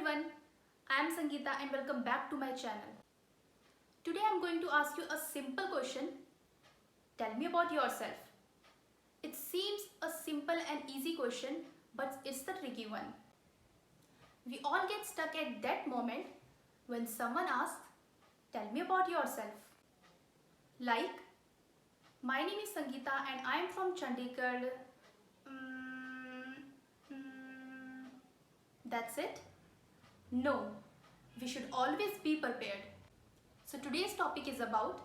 everyone, I am Sangeeta and welcome back to my channel. Today I am going to ask you a simple question. Tell me about yourself. It seems a simple and easy question, but it's the tricky one. We all get stuck at that moment when someone asks, tell me about yourself. Like, my name is Sangeeta and I am from Chandigarh. That's it? No, we should always be prepared. So today's topic is about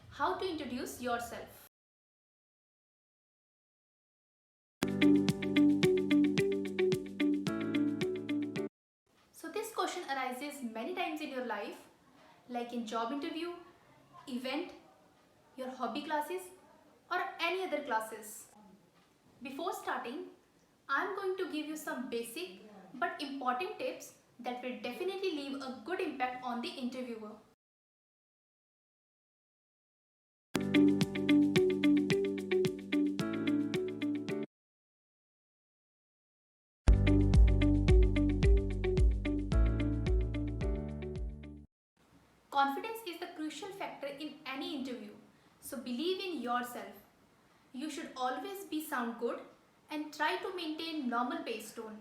how to introduce yourself. So this question arises many times in your life, like in job interview, event, your hobby classes, or any other classes. Before starting, I'm going to give you some basic but important tips that will definitely leave a good impact on the interviewer. Confidence is the crucial factor in any interview, so believe in yourself. You should always be sound good and try to maintain normal pace tone.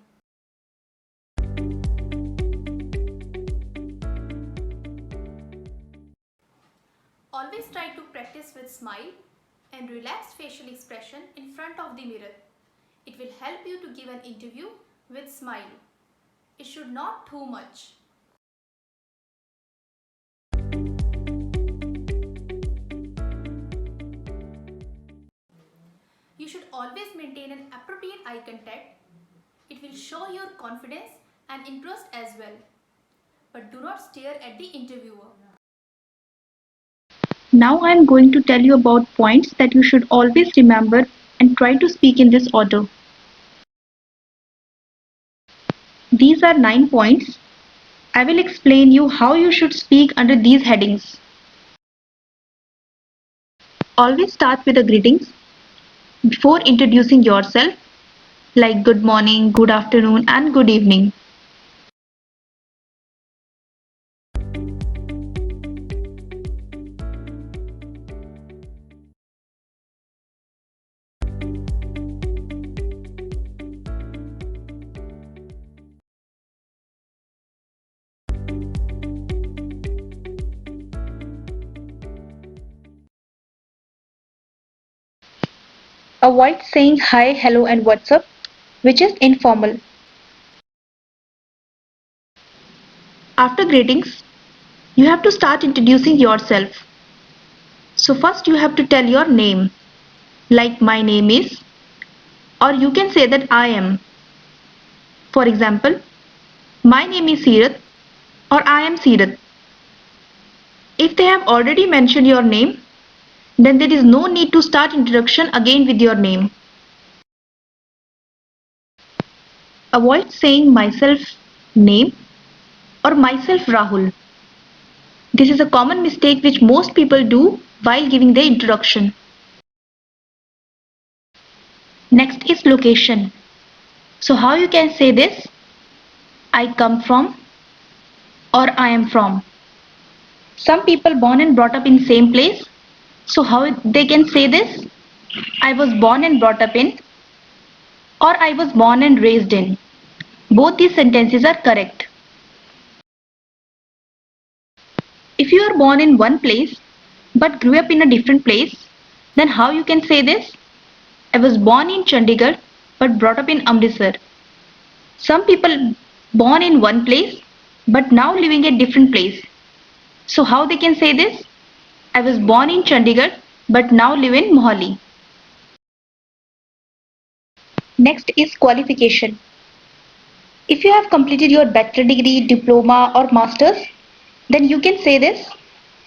Always try to practice with smile and relaxed facial expression in front of the mirror. It will help you to give an interview with smile. It should not too much. You should always maintain an appropriate eye contact. It will show your confidence and interest as well. But do not stare at the interviewer. Now I am going to tell you about points that you should always remember and try to speak in this order. These are 9 points. I will explain you how you should speak under these headings. Always start with the greetings before introducing yourself, like good morning, good afternoon and good evening. Avoid saying hi, hello and what's up, which is informal. After greetings, you have to start introducing yourself. So first you have to tell your name, like my name is, or you can say that I am. For example, my name is Seerath or I am Seerath. If they have already mentioned your name, then there is no need to start introduction again with your name. Avoid saying myself name or myself Rahul. This is a common mistake which most people do while giving their introduction. Next is location. So how you can say this? I come from or I am from. Some people born and brought up in same place. So how they can say this? I was born and brought up in or I was born and raised in. Both these sentences are correct. If you are born in one place but grew up in a different place, then how you can say this? I was born in Chandigarh but brought up in Amritsar. Some people born in one place but now living at different place. So how they can say this? I was born in Chandigarh but now live in Mohali. Next is qualification. If you have completed your bachelor degree, diploma or masters, then you can say this.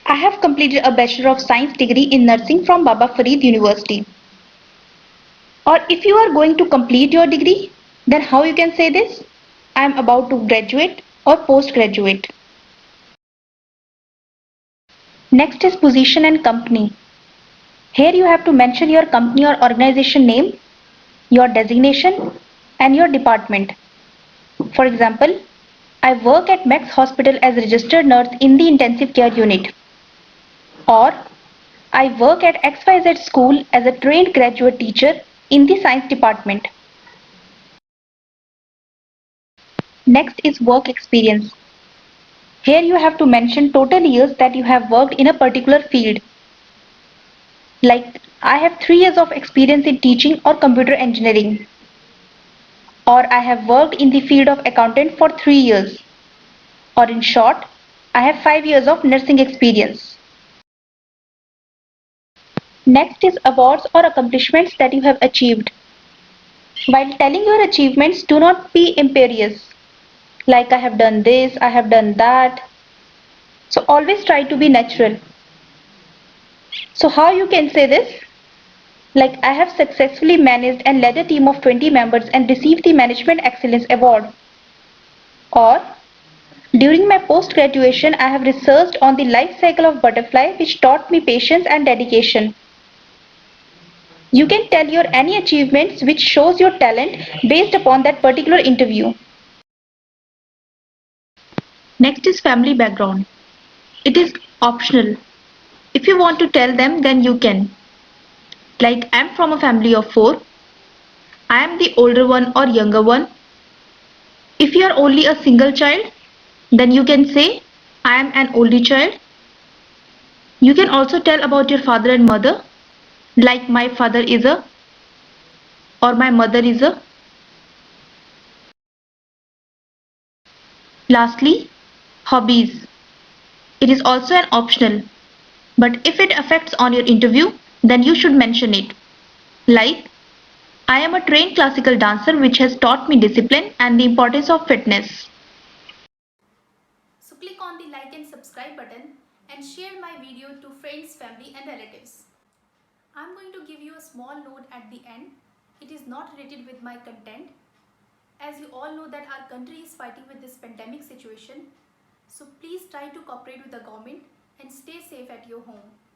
I have completed a Bachelor of Science degree in nursing from Baba Farid University. Or if you are going to complete your degree, then how you can say this? I am about to graduate or postgraduate. Next is position and company. Here you have to mention your company or organization name, your designation and your department. For example, I work at Max Hospital as a registered nurse in the intensive care unit. Or I work at XYZ school as a trained graduate teacher in the science department. Next is work experience. Here you have to mention total years that you have worked in a particular field. Like, I have 3 years of experience in teaching or computer engineering. Or I have worked in the field of accountant for 3 years. Or in short, I have 5 years of nursing experience. Next is awards or accomplishments that you have achieved. While telling your achievements, do not be imperious. Like, I have done this, I have done that. So always try to be natural. So how you can say this? Like, I have successfully managed and led a team of 20 members and received the Management Excellence Award. Or, during my post-graduation, I have researched on the life cycle of butterfly which taught me patience and dedication. You can tell your any achievements which shows your talent based upon that particular interview. Next is family background. It is optional. If you want to tell them, then you can. Like, I'm from a family of 4. I am the older one or younger one. If you are only a single child, then you can say, I am an only child. You can also tell about your father and mother, like my father is a or my mother is a. Lastly, hobbies. It is also an optional, but if it affects on your interview, then you should mention it. Like, I am a trained classical dancer which has taught me discipline and the importance of fitness. So click on the like and subscribe button and share my video to friends, family and relatives. I'm going to give you a small note at the end. It is not related with my content. As you all know that our country is fighting with this pandemic situation. So please try to cooperate with the government and stay safe at your home.